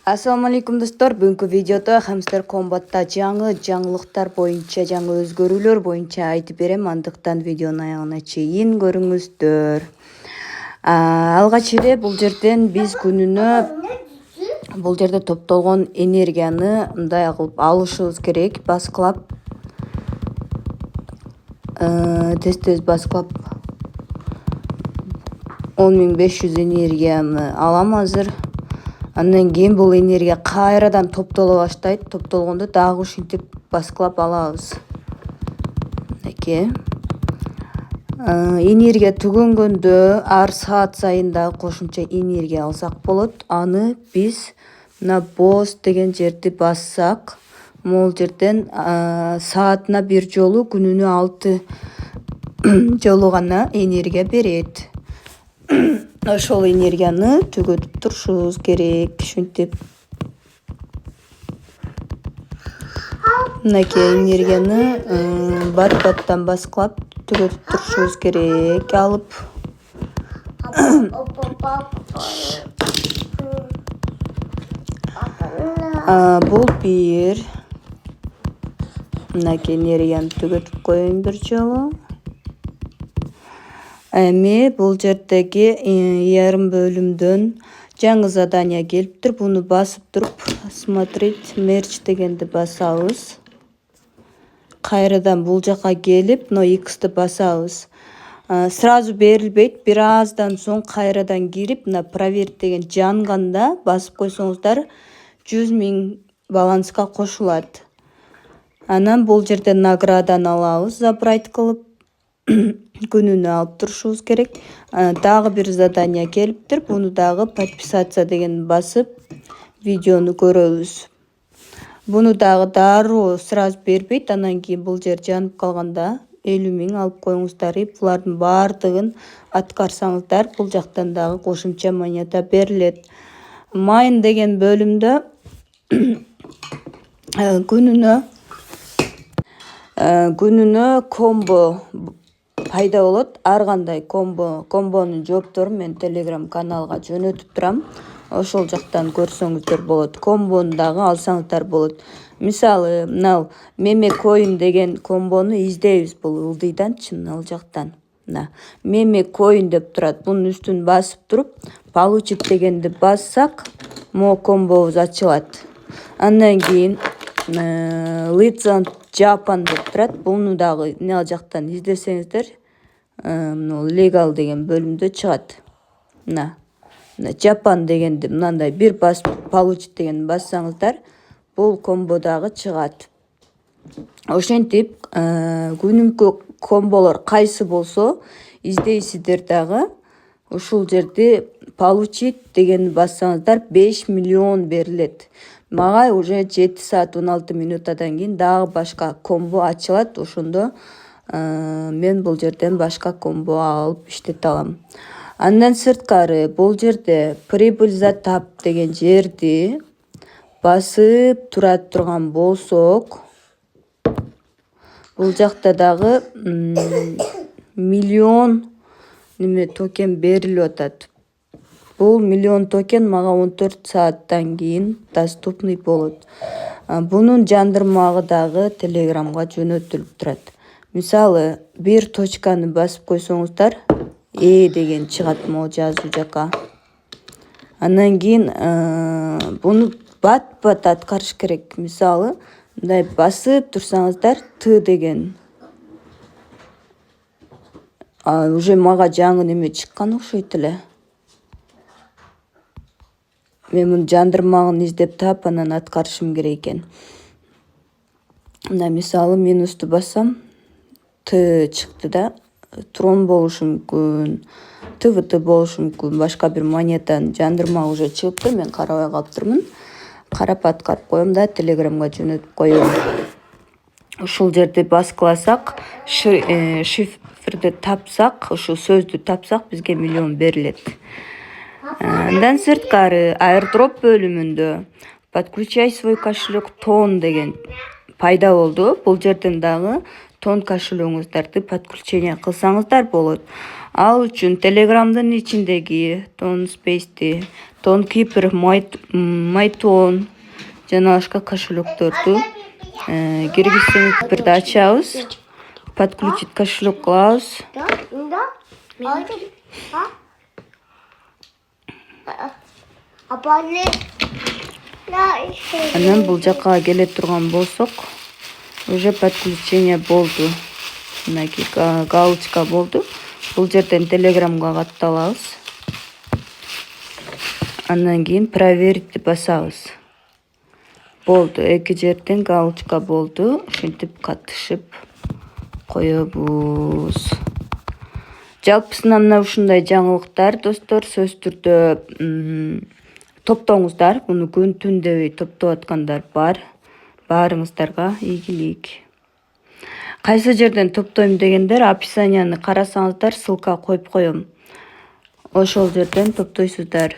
Assalamu alaikum достор. Бүгүнкү видеодо хамстер комбатта жаңы жаңылыктар боюнча, жаңы өзгөрүүлөр боюнча айтып берем. Андыктан видеонун аягына чейин көрүңүздөр. Алгач эле бул жерден биз күнүнө бул жерде топтолгон энергияны мындай кылып алышыбыз керек. Баскылап тез баскылап 10500 энергияны алам азыр. Андан кийин бул энергия кайрадан топтоло баштайт. Топтолгондо дагы ушинтип баскылап алабыз. Мынакей. Энергия түгөнгөндө ар саат сайын дагы кошумча энергия алсак болот. Аны биз мына боз деген жерди бассак, могул жерден саатына бир жолу, күнүнө 6 жолу гана энергия берет. Ошол энергияны түгөтүп турушубуз керек. Ушинтип мынакей энергияны бат-баттан баскылап түгөтүп турушубуз керек. Алып бул бир. Мынакей энергияны түгөтүп коеюн бир жолу. Эми бул жердеги ярым бөлүмдөн жаңы задание келиптир. Буну басып туруп, смотреть мерч дегенди басабыз. Кайрадан бул жака келип, но X'ти басабыз. Сразу берилбейт. Бир аздан соң кайрадан кирип, мына проверить деген жанганда басып койсоңуздар 100 000 баланска кошулат. Анан бул жерден награданы алабыз, забрать кылып. Күнүнө алып турушубуз керек. Дагы бир задание келиптир. Буну дагы подписаться деген басып видеону көрөбүз. Буну дагы дароо сразу бербейт. Анан кийин бул жер жанып калганда 50 000 алып коюңуздар. Булардын баардыгын аткарсаңыздар, бул жактан дагы кошумча монета берилет. Mine деген бөлүмдө күнүнө комбо пайда болот. Ар кандай комбонун жоопторун мен Telegram каналга жөнөтүп турам. Ошол жактан көрсөңүздөр болот. Комбону дагы алсаңыздар болот. Мисалы, мынау меме коин деген комбону издейбиз бул ылдыйданчы, ал жактан. Мына меме коин деп турат. Бунун үстүн басып туруп, получить дегенди бассак, мо комбобуз ачылат. Андан кийин Listen Japan деп турат. Буну дагы ал жактан издесеңиздер, legal деген бөлүмдө чыгат. Мына Japan дегенди мындай бир басып получить дегенди бассаңыздар, бул комбо дагы чыгат. Ошентип күнүмкү комболор кайсы болсо издейсиздер дагы ушул жерди получить дегенди бассаңыздар 5 миллион берилет. Мага уже 7 саат 16 минутадан кийин дагы башка комбо ачылат. Ошондо мен бул жерден башка комбо алып иштете алам. Андан сырткары бул жерде прибыль за тап деген жерди басып тура турган болсок, бул жакта дагы миллион токен берилип атат. Бул миллион токен мага 14 сааттан кийин доступный болот. Бунун жандырмагы дагы Telegramга жөнөтүлүп турат. Мисалы, бир точканы басып койсоңуздар, деген чыгат могу жазуу жака. Андан кийин буну бат-бат аткарыш керек. Мисалы, мындай басып турсаңыздар, Т деген. Уже мага жаңы неме чыккан окшойт эле. Мен мунун жандырмагын издеп таап, анан аткарышым керек экен. Мына мисалы минусту бассам, Т чыкты да. Трон болушу мүмкүн, ТВТ болушу мүмкүн, башка бир монетанын жандырмагы уже чыгыптыр. Мен карабай калыптырмын. Карап аткарып коем да Telegramга жөнөтүп коем. Ушул жерди баскыласак, шифрди тапсак, ушул сөздү тапсак, бизге миллион берилет. Андан сырткары airdrop бөлүмүндө подключай свой кошелек тон деген пайда болду. Бул жерден дагы тон кошелегиңиздарды подключение кылсаңыздар болот. Ал үчүн Telegramдын ичиндеги тон спейсти тонкий бір майтон жана башка кошелектөрдү киргизсеңиз бирди ачабыз, подключить кошелек кылабыз. Анан бул жака келе турган болсок, уже подключение болду. Мынакей галочка болду. Бул жерден телеграмга катталабыз. Андан кийин проверить деп басабыз. Болду, эки жерден галочка болду. Ушинтип катышып коебуз. Жалпысынан мына ушундай жаңылыктар достор, сөз түрдө топтоңуздар. Муну күн түн дебей топтоп аткандар бар. Баарыңыздарга ийгилик. Кайсы жерден топтойм дегендер описанияны карасаңыздар, ссылка коюп коем. Ошол жерден топтойсуздар.